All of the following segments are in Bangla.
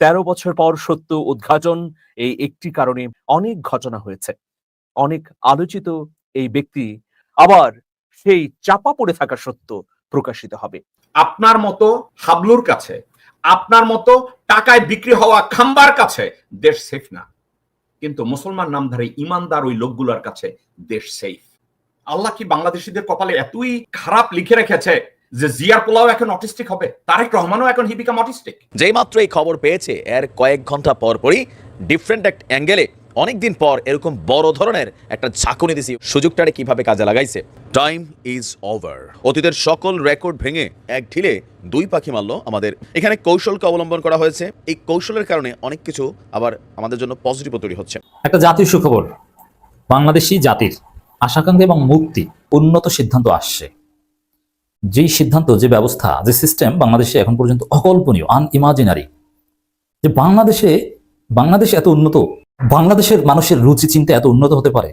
13 বছর পর সত্য উদ্ঘাটন, এই একটি কারণে অনেক ঘটনা হয়েছে। অনেক আলোচিত এই ব্যক্তি আবার সেই চাপা পড়ে থাকা সত্য প্রকাশিত হবে। আপনার মতো হাবলুর কাছে, আপনার মতো টাকায় বিক্রি হওয়া খাম্বার কাছে দেশ সেফ না, কিন্তু মুসলমান নামধারী ইমানদার ওই লোকগুলোর কাছে দেশ সেফ। আল্লাহ কি বাংলাদেশিদের কপালে এতই খারাপ লিখে রেখেছে যে জিয়ার পোলাও এখন অটিস্টিক হবে, তারেক রহমানও এখন হি বিকাম অটিস্টিক? যেই মাত্র এই খবর পেয়েছে এর কয়েক ঘন্টা পরই ডিফারেন্ট এক অ্যাঙ্গেলে অনেকদিন পর এরকম বড় ধরনের একটা ঝাঁকুনি দিছি। সুযোগটারে কিভাবে কাজে লাগাইছে। Time is over. অতীতের সকল রেকর্ড ভেঙে এক ঢিলে দুই পাখি মারলো আমাদের। এখানে কৌশলকে অবলম্বন করা হয়েছে। এই কৌশলের কারণে অনেক কিছু আবার আমাদের জন্য পজিটিভ তৈরি হচ্ছে। একটা জাতীয় সুখবর, বাংলাদেশি জাতির আশাকাঙ্ক্ষা এবং মুক্তি উন্নত সিদ্ধান্ত আসছে। যেই সিদ্ধান্ত, যে ব্যবস্থা, যে সিস্টেম বাংলাদেশে এখন পর্যন্ত অকল্পনীয়, আনইমাজিনারি, যে বাংলাদেশ এত উন্নত, বাংলাদেশের মানুষের রুচি চিন্তা এত উন্নত হতে পারে,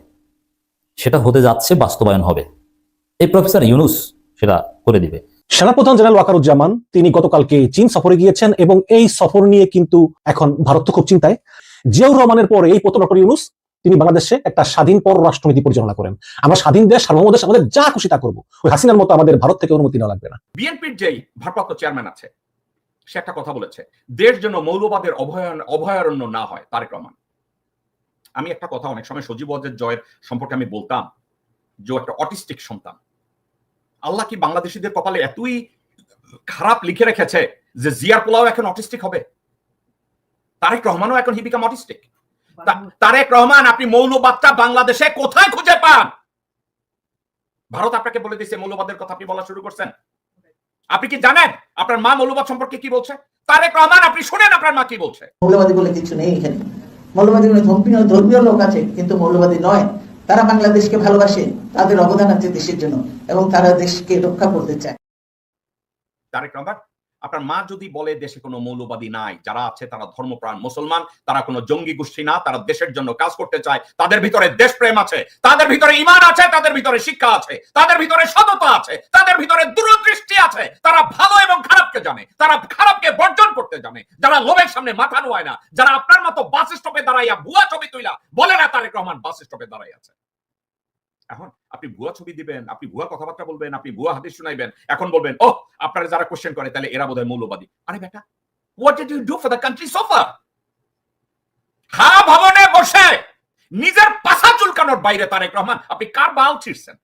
সেটা হতে যাচ্ছে, বাস্তবায়ন হবে। এই প্রফেসর ইউনূস সেটা করে দিবে। সেনাপ্রধান জেনারেল ওয়াকারুজ্জামান তিনি গতকালকে চীন সফরে গিয়েছেন এবং এই সফর নিয়ে কিন্তু এখন ভারত তো খুব চিন্তায়। জিয়াউর রহমানের পরে এই প্রথম ডক্টর ইউনূস তিনি বাংলাদেশে একটা স্বাধীন পররাষ্ট্রনীতি পরিচালনা করেন। আমরা স্বাধীন দেশ, সার্বভৌম দেশ, আমাদের যা খুশি তা করবো। ওই হাসিনার মতো আমাদের ভারত থেকে অনুমতি নেওয়া লাগবে না। বিএনপির যেই ভারপ্রাপ্ত চেয়ারম্যান আছে সে একটা কথা বলেছে, দেশ যেন মৌলবাদের অভয়ারণ্য না হয়। তারেক রহমান, আমি একটা কথা অনেক সময় সজীব ওয়াজেদ জয়ের সম্পর্কে আমি বলতাম যে একটা অটিস্টিক সন্তান। আল্লাহ কি বাংলাদেশিদের কপালে এতই খারাপ লিখে রেখেছে যে জিয়ার পোলাও এখন অটিস্টিক হবে, তারেক রহমানও এখন হি বিকাম অটিস্টিক? তারেক রহমান, আপনি মৌলবাদটা বাংলাদেশে কোথায় খুঁজে পান? ভারত আপনাকে বলে দিয়েছে মৌলবাদের কথা, আপনি বলা শুরু করছেন। আপনি কি জানেন আপনার মা মৌলবাদ সম্পর্কে কি বলছে? তারেক রহমান, আপনি শুনেন আপনার মা কি বলছে। মৌলবাদী বলে কিছু নেই এখানে। মৌলবাদী বলে ধর্মীয় লোক আছে, কিন্তু মৌলবাদী নয়। তারা বাংলাদেশকে ভালোবাসে, তাদের অবদান আছে দেশের জন্য এবং তারা দেশকে রক্ষা করতে চায়। তারেক রহমান, আপনার মা যদি বলে দেশে কোনো মৌলবাদী নাই, যারা আছে তারা ধর্মপ্রাণ মুসলমান, তারা কোনো জঙ্গি গোষ্ঠী না, তারা দেশের জন্য কাজ করতে চায়, তাদের ভিতরে দেশপ্রেম আছে, তাদের ভিতরে ঈমান আছে, তাদের ভিতরে শিক্ষা আছে, তাদের ভিতরে সততা আছে, তাদের ভিতরে দূরদৃষ্টি আছে, তারা ভালো এবং খারাপকে জানে, তারা খারাপকে বর্জন করতে জানে, যারা লোভের সামনে মাথা নোয়ায় না, যারা আপনার মতো বাস স্টপে দাঁড়াইয়া ভুয়া ছবি তুইলা বলে না তারেক রহমান বাস স্টপে দাঁড়াই আছে। এখন আপনি ভুয়া ছবি দিবেন, আপনি ভুয়া কথাবার্তা বলবেন, আপনি ভুয়া হাদিস শুনাইবেন, এখন বলবেন ও আপনারা যারা কোশ্চেন করে তাহলে এরা বোধহয় মৌলবাদী। আরে বেটা, what did you do for the country so far? হা ভবনে বসে নিজের পাছা চুলকানোর বাইরে তারেক রহমান আপনি কার বাল ছিঁড়ছেন?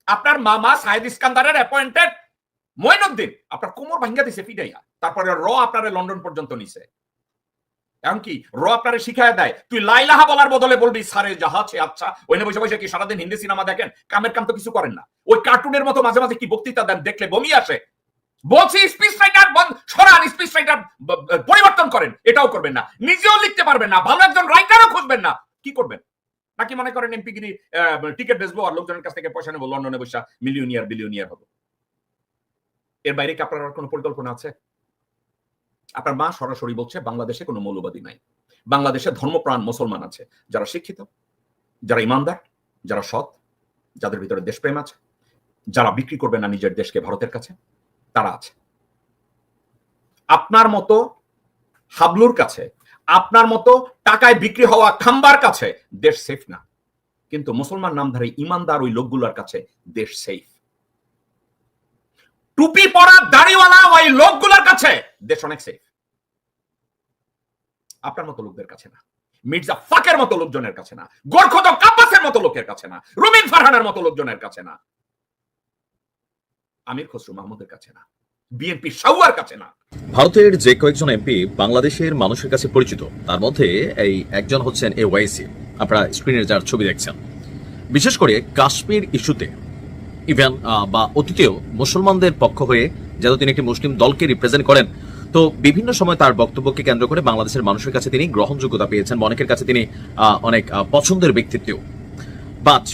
আপনার মামা সাইদ ইস্কান্দারের অ্যাপয়েন্টেড মঈনুদ্দিন আপনার কোমর ভাঙ্গা দিছে ফিডাইয়া, তারপরে আপনারে লন্ডন পর্যন্ত নিছে। এমনকি আপনারে শিখায় দেয় তুই লাইলাহা বলার বদলে বলবি সারে জাহাছে। আচ্ছা, ওইনে বসে বসে কি সারাদিন হিন্দি সিনেমা দেখেন? কামের কাম তো কিছু করেন না। ওই কার্টুনের মতো মাঝে মাঝে কি বক্তৃতা দেন, দেখলে বমি আসে। বলছি স্পিচ রাইটার সরান, স্পিচ রাইটার পরিবর্তন করেন, এটাও করবেন না। নিজেও লিখতে পারবেন না, ভালো একজন রাইটারও খুঁজবেন না, কি করবেন? নাকি মনে করেন এমপিগিরি টিকিট বেচবো আর লোকজনের কাছ থেকে পয়সা নেবো, লন্ডনে বসে বিলিয়নিয়ার হবো? এর বাইরে কি আপনার কোনো পরিকল্পনা আছে? আপনার মা সরাসরি বলছে বাংলাদেশে কোনো মৌলবাদী নাই, বাংলাদেশে ধর্মপ্রাণ মুসলমান আছে, যারা শিক্ষিত, যারা ইমানদার, যারা সৎ, যাদের ভিতরে দেশপ্রেম আছে, যারা বিক্রি করবে না নিজের দেশকে ভারতের কাছে, তারা আছে। আপনার মতো হাবলুর কাছে, আপনার মতো টাকায় বিক্রি হওয়া খাম্বার কাছে দেশ সেফ না, কিন্তু মুসলমান নামধারী ইমানদার ওই লোকগুলোর কাছে দেশ সেফ। টুপি পরা দাড়িওয়ালা ওই লোকগুলোর কাছে দেশ অনেক সেফ, আপনার মতো লোকদের কাছে না, মির্জা ফাকের মতো লোকজনের কাছে না, গোরখদ কাব্বাসের মতো লোকের কাছে না, রুমিন ফারহানের মতো লোকজনের কাছে না, আমির খসরু মাহমুদের কাছে না, বিএনপি শাওয়ার কাছে না। ভারতের যে কয়েকজন এমপি বাংলাদেশের মানুষের কাছে পরিচিত, তার মধ্যে এই একজন হচ্ছেন ওয়াইসি। আপনারা স্ক্রিনে যার ছবি দেখছেন, বিশেষ করে কাশ্মীর ইস্যুতে ইভেন বা অতীতেও মুসলমানদের পক্ষ হয়ে যেহেতু তিনি একটি মুসলিম দলকে রিপ্রেজেন্ট করেন, তো বিভিন্ন সময় তার বক্তব্যকে কেন্দ্র করে বাংলাদেশের মানুষের কাছে তিনি গ্রহণযোগ্যতা পেয়েছেন, অনেকের কাছে তিনি অনেক পছন্দের ব্যক্তিত্ব। বাট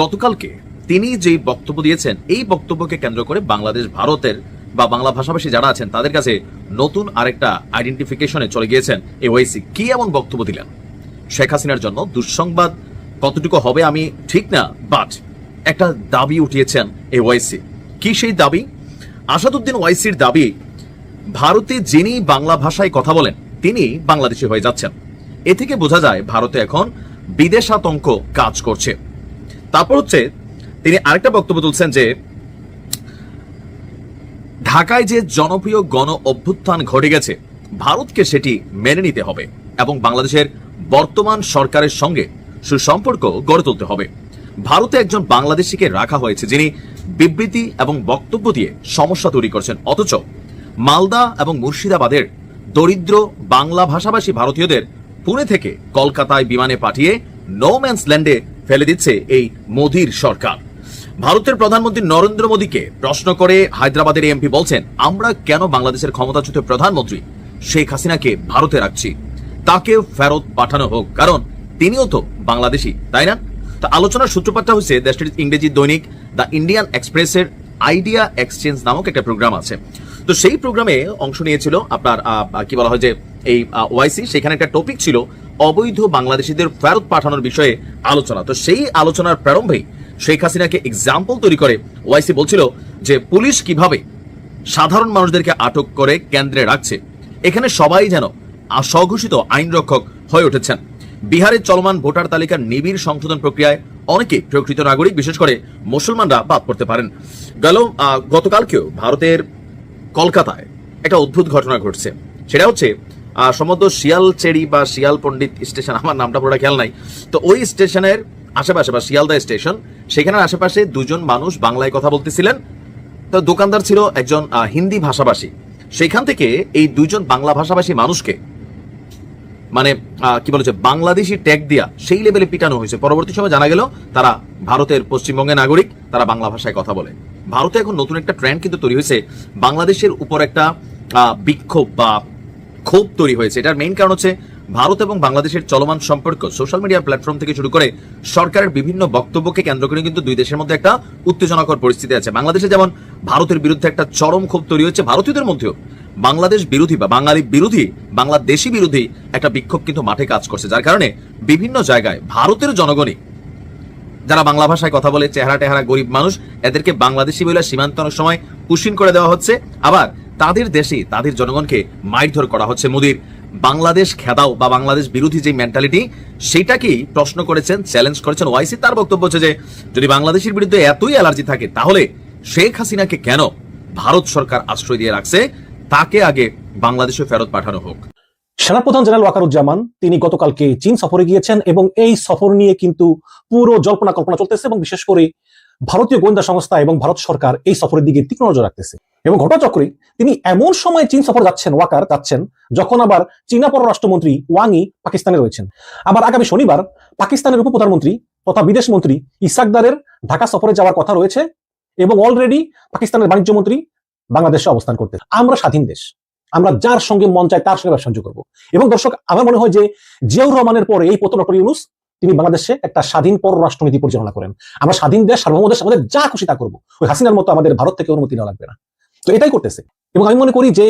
গতকালকে তিনি যেই বক্তব্য দিয়েছেন, এই বক্তব্যকে কেন্দ্র করে বাংলাদেশ ভারতের বা বাংলা ভাষাভাষী যারা আছেন তাদের কাছে নতুন আরেকটা আইডেন্টিফিকেশনে চলে গিয়েছেন এই ওয়াইসি। কি এমন বক্তব্য দিলেন? শেখ হাসিনার জন্য দুঃসংবাদ কতটুকু হবে আমি ঠিক না, বাট একটা দাবি উঠিয়েছেন এই ওয়াইসি। কি সেই দাবি? আসাদুদ্দিন ওয়াইসির দাবি, ভারতে যিনি বাংলা ভাষায় কথা বলেন তিনি বাংলাদেশি হয়ে যাচ্ছেন। এ থেকে বোঝা যায় ভারতে এখন বিদেশাতঙ্ক কাজ করছে। তারপর হচ্ছে তিনি আরেকটা বক্তব্য তুলছেন যে ঢাকায় যে জনপ্রিয় গণ অভ্যুত্থান ঘটে গেছে ভারতকে সেটি মেনে নিতে হবে এবং বাংলাদেশের বর্তমান সরকারের সঙ্গে সুসম্পর্ক গড়ে তুলতে হবে। ভারতে একজন বাংলাদেশিকে রাখা হয়েছে যিনি বিবৃতি এবং বক্তব্য দিয়ে সমস্যা তৈরি করছেন, অথচ মালদা এবং মুর্শিদাবাদের দরিদ্র বাংলা ভাষাভাষী ভারতীয়দের পুনে থেকে কলকাতায় বিমানে পাঠিয়ে নো ম্যানস ল্যান্ডে ফেলে দিচ্ছে এই মোদির সরকার। ভারতের প্রধানমন্ত্রী নরেন্দ্র মোদীকে প্রশ্ন করে হায়দ্রাবাদের এমপি বলছেন, আমরা কেন বাংলাদেশের ক্ষমতাচ্যুত প্রধানমন্ত্রী শেখ হাসিনাকে ভারতে রাখছি, তাকে ফেরত পাঠানো হোক, কারণ তিনিও তো বাংলাদেশি, তাই না? তো আলোচনার সূত্রপাতটা হচ্ছে দেশটির ইংরেজি দৈনিক দ্য ইন্ডিয়ান এক্সপ্রেসের আইডিয়া এক্সচেঞ্জ নামক একটা প্রোগ্রাম আছে। তো সেই প্রোগ্রামে অংশ নিয়েছিল আপনার কি বলা হয় যে এই ওয়াইসি, সেখানে একটা টপিক ছিল অবৈধ বাংলাদেশিদের ফেরত পাঠানোর বিষয়ে আলোচনা। তো সেই আলোচনার প্রারম্ভেই শেখ হাসিনাকে এক্সাম্পল তৈরি করে ওয়াইসি বলছিল যে পুলিশ কিভাবে সাধারণ মানুষদেরকে আটক করে কেন্দ্রে রাখছে, এখানে সবাই যেন স্বঘোষিত আইন রক্ষক হয়ে উঠেছেন। বিহারের চলমান ভোটার তালিকার নিবিড় সংশোধন প্রক্রিয়ায় অনেকে প্রকৃত নাগরিক, বিশেষ করে মুসলমানরা বাদ পড়তে পারেন। গতকালকেও ভারতের কলকাতায় একটা অদ্ভুত ঘটনা ঘটছে, সেটা হচ্ছে সম্ভবত শিয়ালচেরি বা শিয়াল পণ্ডিত স্টেশন, আমার নামটা পুরোটা খেয়াল নাই। তো ওই স্টেশনের আশেপাশে বা শিয়ালদা স্টেশন, সেখানের আশেপাশে দুজন মানুষ বাংলায় কথা বলতেছিলেন। তো দোকানদার ছিল একজন হিন্দি ভাষাভাষী। সেখান থেকে এই দুইজন বাংলা ভাষাভাষী মানুষকে মানে কি বলেছে বাংলাদেশি ট্যাগ দিয়া সেই লেভেলে পিটানো হয়েছে। পরবর্তী সময় জানা গেল তারা ভারতের পশ্চিমবঙ্গের নাগরিক, তারা বাংলা ভাষায় কথা বলে। ভারতে এখন নতুন একটা ট্রেন্ড কিন্তু তৈরি হয়েছে, বাংলাদেশের উপর একটা বিক্ষোভ বা ক্ষোভ তৈরি হয়েছে। এটার মেইন কারণ হচ্ছে ভারত এবং বাংলাদেশের চলমান সম্পর্ক সোশ্যাল মিডিয়া প্ল্যাটফর্ম থেকে শুরু করে সরকারের বিভিন্ন বক্তব্যকে কেন্দ্র করে কিন্তু দুই দেশের মধ্যে একটা উত্তেজনাকর পরিস্থিতি আছে। বাংলাদেশে যেমন ভারতের বিরুদ্ধে একটা চরম ক্ষোভ তৈরি হচ্ছে, ভারতীয়দের মধ্যেও বাংলাদেশ বিরোধী বা বাঙালি বিরোধী, বাংলাদেশি বিরোধী একটা বিক্ষোভ কিন্তু মাঠে কাজ করছে, যার কারণে বিভিন্ন জায়গায় ভারতের জনগণই যারা বাংলা ভাষায় কথা বলে, চেহারা টেহারা গরিব মানুষ, এদেরকে বাংলাদেশি বলে সীমান্ত অনেক সময় পুশিন করে দেওয়া হচ্ছে, আবার তাদের দেশে তাদের জনগণকে মারধর করা হচ্ছে। মোদির বাংলাদেশ খেদাও বা বাংলাদেশ বিরোধী যে মেন্টালিটি, সেটাকেই প্রশ্ন করেছেন, চ্যালেঞ্জ করেছেন ওয়াইসি। তার বক্তব্য হচ্ছে যে যদি বাংলাদেশের বিরুদ্ধে এতই অ্যালার্জি থাকে তাহলে শেখ হাসিনাকে কেন ভারত সরকার আশ্রয় দিয়ে রাখছে, তাকে আগে বাংলাদেশে ফেরত পাঠানো হোক। সেনাপ্রধান জেনারেল ওয়াকারুজ্জামান তিনি গতকালকে চীন সফরে গিয়েছেন এবং এই সফর নিয়ে কিন্তু পুরো জল্পনা কল্পনা চলতেছে এবং বিশেষ করে ভারতীয় গোয়েন্দা সংস্থা এবং ভারত সরকার এই সফরের দিকে তীক্ষ্ণ নজর রাখতেছে। এবং ঘটনাচক্রে তিনি এমন সময় চীন সফর যাচ্ছেন, ওয়াকার যাচ্ছেন, যখন আবার চীনা পররাষ্ট্রমন্ত্রী ওয়াংই পাকিস্তানে রয়েছেন। আবার আগামী শনিবার পাকিস্তানের উপপ্রধানমন্ত্রী তথা বিদেশ মন্ত্রী ইসাকদারের ঢাকা সফরে যাওয়ার কথা রয়েছে এবং অলরেডি পাকিস্তানের বাণিজ্য মন্ত্রী বাংলাদেশে অবস্থান করতে। আমরা স্বাধীন দেশ, আমরা যার সঙ্গে মন চায় তার সঙ্গে ব্যবসা বাণিজ্য করবো। এবং দর্শক, আমার মনে হয় যে জিয়াউর রহমানের পরে এই প্রথম ডক্টর ইউনূস তিনি বাংলাদেশে একটা স্বাধীন পররাষ্ট্রনীতি পরিচালনা করেন। আমরা স্বাধীন দেশ, সার্বভৌম দেশ, আমাদের যা খুশি তা করবো, ওই হাসিনার মতো আমাদের ভারত থেকে অনুমতি নেওয়া লাগবে না। তো এটাই করতেছে। এবং আমি মনে করি যে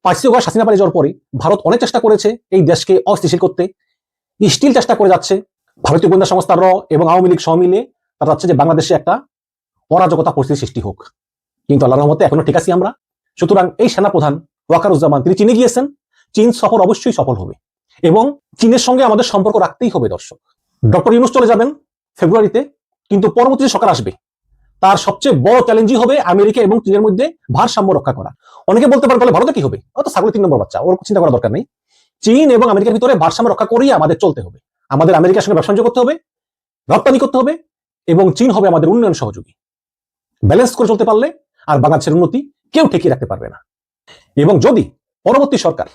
5 অগস্ট হাসিনা পালিয়ে যাওয়ার পরে ভারত অনেক চেষ্টা করেছে এই দেশকে অস্থিতিশীল করতে, স্টিল চেষ্টা করে যাচ্ছে। ভারতীয় গোয়েন্দা সংস্থা র এবং আওয়ামী লীগ সহ মিলে তারা যাচ্ছে যে বাংলাদেশে একটা অরাজকতা পরিস্থিতি সৃষ্টি হোক, কিন্তু আল্লাহর রহমতে এখনো ঠিক আছি আমরা। সুতরাং এই সেনাপ্রধান ওয়াকারুজ্জামান তিনি চীনে গিয়েছেন, চীন সফর অবশ্যই সফল হবে এবং চীনের সঙ্গে আমাদের সম্পর্ক রাখতেই হবে। দর্শক, ডক্টর ইউনূস চলে যাবেন ফেব্রুয়ারিতে, কিন্তু পরবর্তী যে সরকার আসবে তার সবচেয়ে বড় চ্যালেঞ্জই হবে আমেরিকা এবং চীনের মধ্যে ভারসাম্য রক্ষা করা। অনেকে বলতে পারেন তাহলে ভারতে কি হবে, অত ছাগলের 3 নম্বর বাচ্চা, ওর চিন্তা করা দরকার নেই। চীন এবং আমেরিকার ভিতরে ভারসাম্য রক্ষা করেই আমাদের চলতে হবে। আমাদের আমেরিকার সঙ্গে ব্যবসা বাণিজ্য করতে হবে, রপ্তানি করতে হবে এবং চীন হবে আমাদের উন্নয়ন সহযোগী। ব্যালেন্স করে চলতে পারলে আর বাংলাদেশের উন্নতি কেউ ঠেকিয়ে রাখতে পারবে না। এবং যদি পরবর্তী সরকার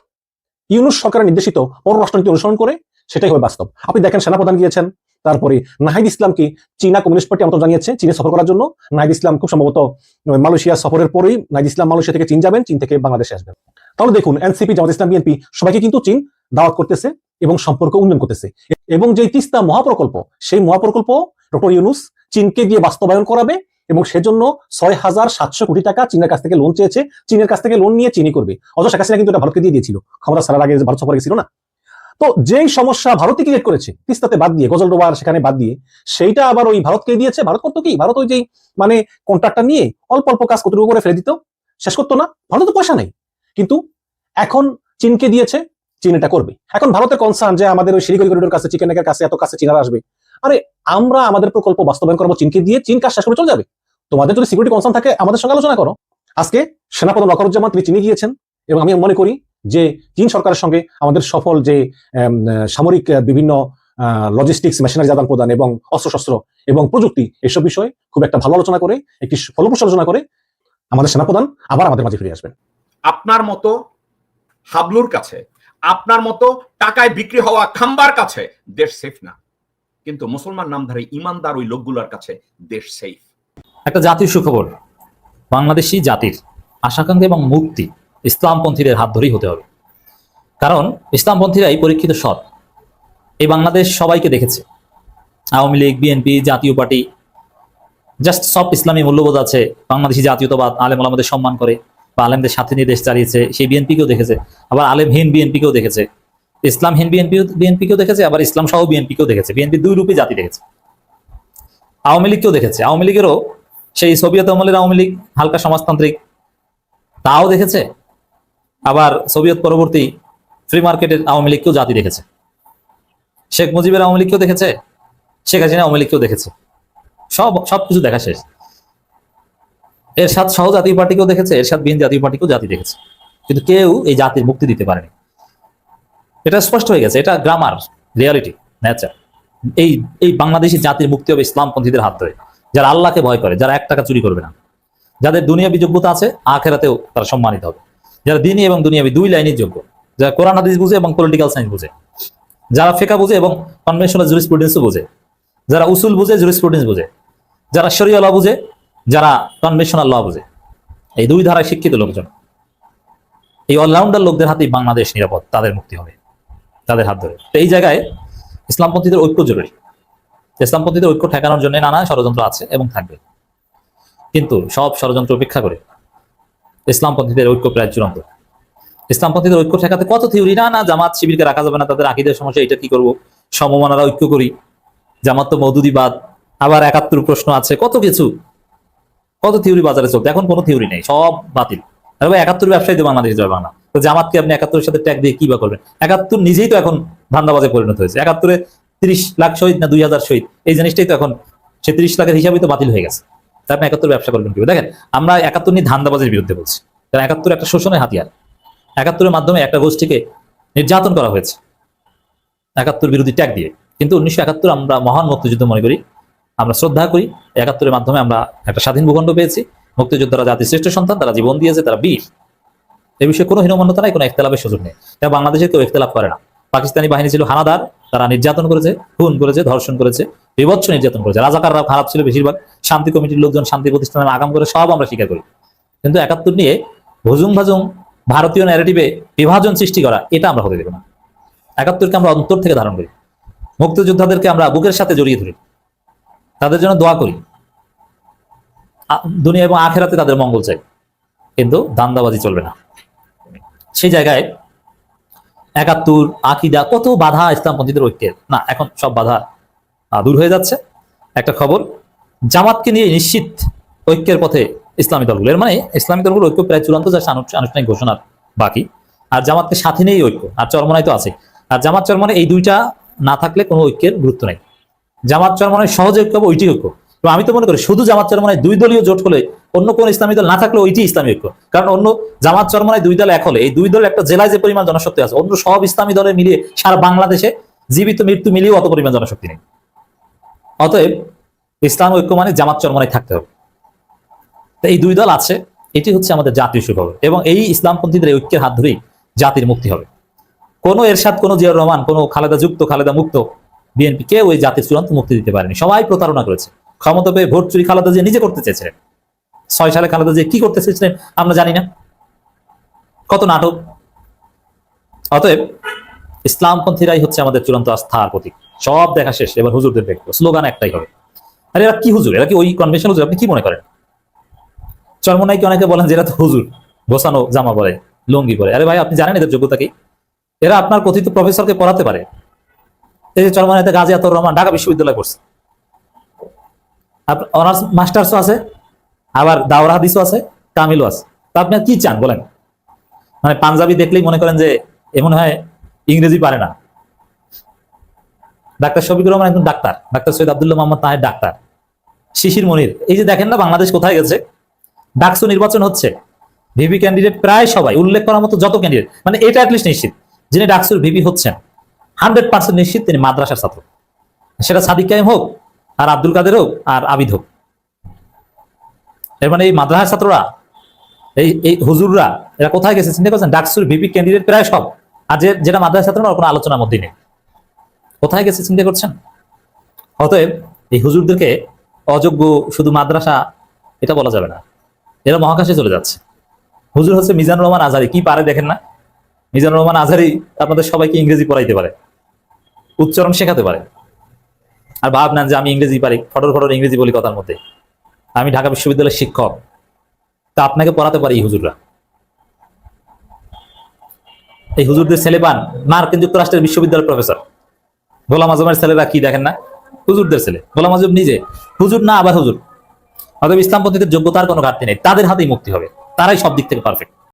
ইউনূস সরকারের নির্দেশিত পররাষ্ট্রনীতি অনুসরণ করে, সেটাই হবে বাস্তব। আপনি দেখেন সেনাপ্রধান গিয়েছেন, তারপরে নাহিদ ইসলামকে চীনা কমিউনিস্ট পার্টি আমন্ত্রণ জানিয়েছে চীনে সফর করার জন্য। নাহিদ ইসলাম খুব সম্ভবত মালয়েশিয়া সফরের পরেই নাহিদ ইসলাম মালয়েশিয়া থেকে চীন যাবেন, চীন থেকে বাংলাদেশে আসবেন। তাহলে দেখুন, এনসিপি, জামাত ইসলাম, বিএনপি সবাইকে কিন্তু চীন দাওয়াত করতেছে এবং সম্পর্ক উন্নয়ন করতেছে। এবং যে তিস্তা মহাপ্রকল্প, সেই মহাপ্রকল্প ডক্টর ইউনূস চীনকে দিয়ে বাস্তবায়ন করাবে এবং সেজন্য 6,700 কোটি টাকা চীনের কাছ থেকে লোন চেয়েছে। চীনের কাছ থেকে লোন নিয়ে চীনই করবে। অথচ শেখ হাসিনা কিন্তু এটা ভারতকে দিয়ে দিয়েছিল ক্ষমতা ছাড়ার আগে, ভারত সফরে গেছিল না। তো যেই সমস্যা ভারতই ক্রিয়েট করেছে তিস্তাতে বাদ দিয়ে, গজলডোবার সেখানে বাদ দিয়ে, সেইটা আবার ওই ভারতকে দিয়েছে। ভারত করতো কি, ভারত ওই যে মানে কন্ট্রাক্টটা নিয়ে অল্প অল্প কাজ কতটুকু করে ফেলে দিত, শেষ করতো না। ভারত তো পয়সা নেই, কিন্তু এখন চীনকে দিয়েছে, চীন এটা করবে। এখন ভারতের কনসার্ন যে আমাদের ওই শিলিগুড়ি করিডোর কাছে, চিকেন নেকের কাছে, এত কাছে চীনারা আসবে। আরে আমরা আমাদের প্রকল্প বাস্তবায়ন করবো চীনকে দিয়ে, চীন কাজ শেষ করে চলে যাবে। তোমাদের যদি সিকিউরিটি কনসার্ন থাকে আমাদের সঙ্গে আলোচনা করো। আজকে সেনাপ্রধান ওয়াকারুজ্জামান তিনি চীনে গিয়েছেন, এবং আমি মনে করি যে চীন সরকারের সঙ্গে আমাদের সফল যে সামরিক বিভিন্ন লজিস্টিক্স, মেশিনারি আদান প্রদান এবং অস্ত্রশস্ত্র এবং প্রযুক্তি, এসব বিষয়ে খুব একটা ভালো আলোচনা করে, একটি ফলপ্রসূ আলোচনা করে আমাদের সেনাপ্রধান আবার আমাদের মাঝে ফিরে আসবেন। আপনার মতো হাবলুর কাছে, আপনার মতো টাকায় বিক্রি হওয়া খাম্বার কাছে দেশ সেফ না, কিন্তু মুসলমান নামধারী ইমানদার ওই লোকগুলোর কাছে দেশ সেফ। একটা জাতির সুখবর, বাংলাদেশি জাতির আশাকাঙ্ক্ষা এবং মুক্তি ইসলামপন্থীদের হাত ধরেই হতে হবে। কারণ ইসলামপন্থীরাই পরীক্ষিত সৎ। এই বাংলাদেশ সবাইকে দেখেছে, আওয়ামী লীগ, বিএনপি, জাতীয় পার্টি, জাস্ট সব ইসলামী মূল্যবোধ আছে। বাংলাদেশি জাতীয়তাবাদ, আলেম ওলামাদের সম্মান করে বা আলেমদের সাথে নিয়ে দেশ চালিয়েছে, সেই বিএনপিকেও দেখেছে। আবার আলেমহীন বিএনপিকেও দেখেছে, ইসলামহীন বিএনপিকেও দেখেছে, আবার ইসলাম সহ বিএনপিকেও দেখেছে। বিএনপি দুই রূপে জাতি দেখেছে। আওয়ামী লীগকেও দেখেছে, আওয়ামী লীগেরও সেই সোভিয়েত আমলের আওয়ামী লীগ হালকা সমাজতান্ত্রিক, তাও দেখেছে। আবার সোভিয়েত পরবর্তী ফ্রি মার্কেটের আওয়ামী লীগকেও জাতি দেখেছে। শেখ মুজিবের আওয়ামী লীগকেও দেখেছে, শেখ হাসিনা আওয়ামী লীগকেও দেখেছে। সবকিছু দেখা শেষ। এরশাদ সহ জাতীয় পার্টিকেও দেখেছে, এরশাদ বিন জাতীয় পার্টিকেও জাতি দেখেছে, কিন্তু কেউ এই জাতির মুক্তি দিতে পারেনি। এটা স্পষ্ট হয়ে গেছে, এটা গ্রামার, রিয়ালিটি, নেচার। এই বাংলাদেশি জাতির মুক্তি হবে ইসলামপন্থীদের হাত ধরে, যারা আল্লাহকে ভয় করে, যারা 1 টাকা চুরি করবে না, যাদের দুনিয়াবি যোগ্যতা আছে, আখেরাতেও তারা সম্মানিত হবে, যারা দিনী এবং দুনিয়াবি দুই লাইনের যোগ্য, যারা কোরআন হাদিস বুঝে এবং পলিটিক্যাল সায়েন্স বুঝে, যারা ফিকহ বুঝে এবং কনভেনশনাল জুরিসপ্রুডেন্সও বুঝে, যারা উসুল বুঝে, জুরিসপ্রুডেন্স বুঝে, যারা শরিয়া ল বুঝে, যারা কনভেনশনাল ল বুঝে, এই দুই ধারায় শিক্ষিত লোকজন, এই অলরাউন্ডার লোকদের হাতেই বাংলাদেশ নিরাপদ, তাদের মুক্তি হবে তাদের হাত ধরে। তো এই জায়গায় ইসলামপন্থীদের ঐক্য জরুরি। ইসলামপন্থীদের ঐক্য ঠেকানোর জন্য নানা ষড়যন্ত্র আছে এবং থাকবে, কিন্তু সব ষড়যন্ত্র উপেক্ষা করে ইসলামপন্থীদের ঐক্য প্রায় চূড়ান্ত। ইসলামপন্থীদের ঐক্য ঠেকাতে কত থিওরি, না জামাত শিবিরকে রাখা যাবে না, তাদের আকীদার সমস্যা, এটা কি করবো, সমমানারা ঐক্য করি, জামাত তো মওদুদিবাদ, আবার 71 প্রশ্ন আছে, কত কিছু, কত থিওরি বাজারে চলতে, এখন কোনো থিওরি নেই, সব বাতিল। আর ভাই 71 ব্যবসায়ী তো বাংলাদেশ জয় বাংলা, তো জামাতকে আপনি 71-এর সাথে ট্যাগ দিয়ে কি বা করবেন? 71 নিজেই তো এখন ধান্দাবাজে পরিণত হয়েছে। 71-এ 30 লাখ শহীদ না 2000 শহীদ, এই জিনিসটাই তো এখন সে 30 লাখের হিসাবেই তো বাতিল হয়ে গেছে। তা আপনি 71 ব্যবসা করবেন কি? দেখেন, আমরা 71 নিয়ে ধান্দাবাজের বিরুদ্ধে বলছি, কারণ 71 একটা শোষণের হাতিয়ার। 71-এর মাধ্যমে একটা গোষ্ঠীকে নির্যাতন করা হয়েছে 71 বিরোধী ট্যাগ দিয়ে। কিন্তু 1971 আমরা মহান মুক্তিযুদ্ধ মনে করি, আমরা শ্রদ্ধা করি। 71-এর মাধ্যমে আমরা একটা স্বাধীন ভূখণ্ড পেয়েছি। মুক্তিযোদ্ধারা জাতির শ্রেষ্ঠ সন্তান, তারা জীবন দিয়েছে, তারা বীর। এই বিষয়ে কোনো হীনমন্যতা নাই, কোনো ইখতিলাফের সুযোগ নেই। তাই বাংলাদেশে কেউ ইখতিলাফ করে না। পাকিস্তানি বাহিনী ছিল হানাদার, তারা নির্যাতন করেছে, খুন করেছে, ধর্ষণ করেছে, বিভৎস নির্যাতন করেছে। রাজাকাররা খারাপ ছিল বেশিরভাগ, শান্তি কমিটির লোকজন শান্তি প্রতিষ্ঠানের আগাম করে, সব আমরা স্বীকার করি। কিন্তু 71 নিয়ে ভুজুং ভাজুং ভারতীয় ন্যারেটিভে বিভাজন সৃষ্টি করা, এটা আমরা হতে দেব না। 71-কে আমরা অন্তর থেকে ধারণ করি, মুক্তিযোদ্ধাদেরকে আমরা বুকের সাথে জড়িয়ে ধরি, তাদের জন্য দোয়া করি, দুনিয়া এবং আখেরাতে তাদের মঙ্গল চাই, কিন্তু দান্দাবাজি চলবে না। সেই জায়গায় 71 আকীদা, কত বাধা ইসলামপন্থীদের ঐক্যের, না এখন সব বাধা দূর হয়ে যাচ্ছে। একটা খবর, জামাতকে নিয়ে নিশ্চিত ঐক্যের পথে ইসলামী দলগুলো। এর মানে ইসলামী দলগুলো ঐক্য প্রায় চূড়ান্ত, যা আনুষ্ঠানিক ঘোষণার বাকি। আর জামাতকে সাথে নিয়েই ঐক্য, আর চরমনাই তো আছে। আর জামাত চরমনে এই দুইটা না থাকলে কোনো ঐক্যের গুরুত্ব নেই। জামাত চরমনায় সহজে ঐক্য হবে, ওইটি ঐক্য। তো আমি তো মনে করি শুধু জামাত চরমনায় 2 দলীয় জোট হলে, অন্য কোন ইসলামী দল না থাকলে ওইটি ইসলামী ঐক্য। কারণ অন্য জামাত চরমনায় 2 দল এক হলে, এই 2 দল একটা জেলায় যে পরিমাণ জনশক্তি আছে, অন্য সব ইসলামী দলে মিলিয়ে সারা বাংলাদেশে জীবিত মৃত্যু মিলিয়ে অত পরিমাণ জনশক্তি নেই। অতএব ইসলাম ঐক্য মানে জামাত চরমনায় থাকতে হবে। তো এই 2 দল আছে, এটি হচ্ছে আমাদের জাতীয় সুখবর। এবং এই ইসলামপন্থীদের ঐক্যের হাত ধরেই জাতির মুক্তি হবে। কোনো এরশাদ, কোনো জিয়াউর রহমান, কোনো খালেদা যুক্ত, খালেদা মুক্ত বিএনপি কেউ ওই জাতির চূড়ান্ত মুক্তি দিতে পারেনি। সবাই প্রতারণা করেছে। ক্ষমতা পেয়ে ভোট চুরি খালেদা জিয়া নিজে করতে চেয়েছিলেন। 6 সালে খালেদা জিয়া কি করতে চেয়েছিলেন আমরা জানি না, কত নাটক। অতএব ইসলামপন্থীরাই হচ্ছে আমাদের চূড়ান্ত আস্থার প্রতীক। সব দেখা শেষ, এবার হুজুরদের দেখবো। স্লোগান একটাই হবে। আরে এরা কি হুজুর? এরা কি ওই কনভেনশন হুজুর? আপনি কি মনে করেন? চরমনাইকে অনেকে বলেন যে এরা তো হুজুর, গোছানো জামা পরে, লুঙ্গি পরে। আরে ভাই, আপনি জানেন এদের যোগ্যতা কি? এরা আপনার কথিত প্রফেসরকে পড়াতে পারে। এই যে চরমনাইতে গাজী আতর রহমান ঢাকা বিশ্ববিদ্যালয় পড়ছে, অনার্স মাস্টার্সও আছে, আবার দাওরা হাদিসও আছে, কামিলও আছে। তা আপনি কি চান বলেন? মানে পাঞ্জাবি দেখলেই মনে করেন যে এমন হয় ইংরেজি পারে না। ডাক্তার শফিকুর রহমান একজন ডাক্তার, ডাক্তার সৈয়দ আব্দুল্লাহ মোহাম্মদ তাহের ডাক্তার, শিশির মনির, এই যে দেখেন না বাংলাদেশ কোথায় গেছে। ডাকসু নির্বাচন হচ্ছে, ভিপি ক্যান্ডিডেট প্রায় সবাই, উল্লেখ করার মতো যত ক্যান্ডিডেট, মানে এটা অ্যাটলিস্ট নিশ্চিত যিনি ডাকসুর ভিপি হচ্ছেন 100% নিশ্চিত তিনি মাদ্রাসার ছাত্র, সেটা সাদিক কায়েম হোক আর আব্দুল কাদের হোক আর আবিদ হোক। এর মানে এই মাদ্রাসার ছাত্ররা, এই হুজুররা, এরা কোথায় গেছে চিন্তা করছেন? ডাকসুর ভিপি ক্যান্ডিডেট প্রায় সব, আর যেটা মাদ্রাসা ছাত্র না ওর কোনো আলোচনার মধ্যে নেই, কোথায় গেছে চিন্তা করছেন? অতএব এই হুজুরদেরকে অযোগ্য শুধু মাদ্রাসা এটা বলা যাবে না, এরা মহাকাশে চলে যাচ্ছে। হুজুর হচ্ছে মিজানুর রহমান আজহারি, কি পারে দেখেন না? মিজানুর রহমান আজহারি আপনাদের সবাইকে ইংরেজি পড়াইতে পারে, উচ্চারণ শেখাতে পারে, আর ভাবনান যে আমি ইংরেজি পারি, ফটর ফটর ইংরেজি বলি কথার মধ্যে, আমি ঢাকা বিশ্ববিদ্যালয়ের শিক্ষক, তা আপনাকে পড়াতে পারি এই হুজুররা। এই হুজুরদের ছেলে পান মার্কিন যুক্তরাষ্ট্রের বিশ্ববিদ্যালয়ের প্রফেসর। গোলাম আজমের ছেলেরা কি দেখেন না? হুজুরদের ছেলে। গোলাম আজম নিজে হুজুর না, আবার হুজুর। অতএব ইসলামপন্থীদের যোগ্যতার কোনো ঘাটতি নেই, তাদের হাতেই মুক্তি হবে, তারাই সব দিক থেকে পারফেক্ট।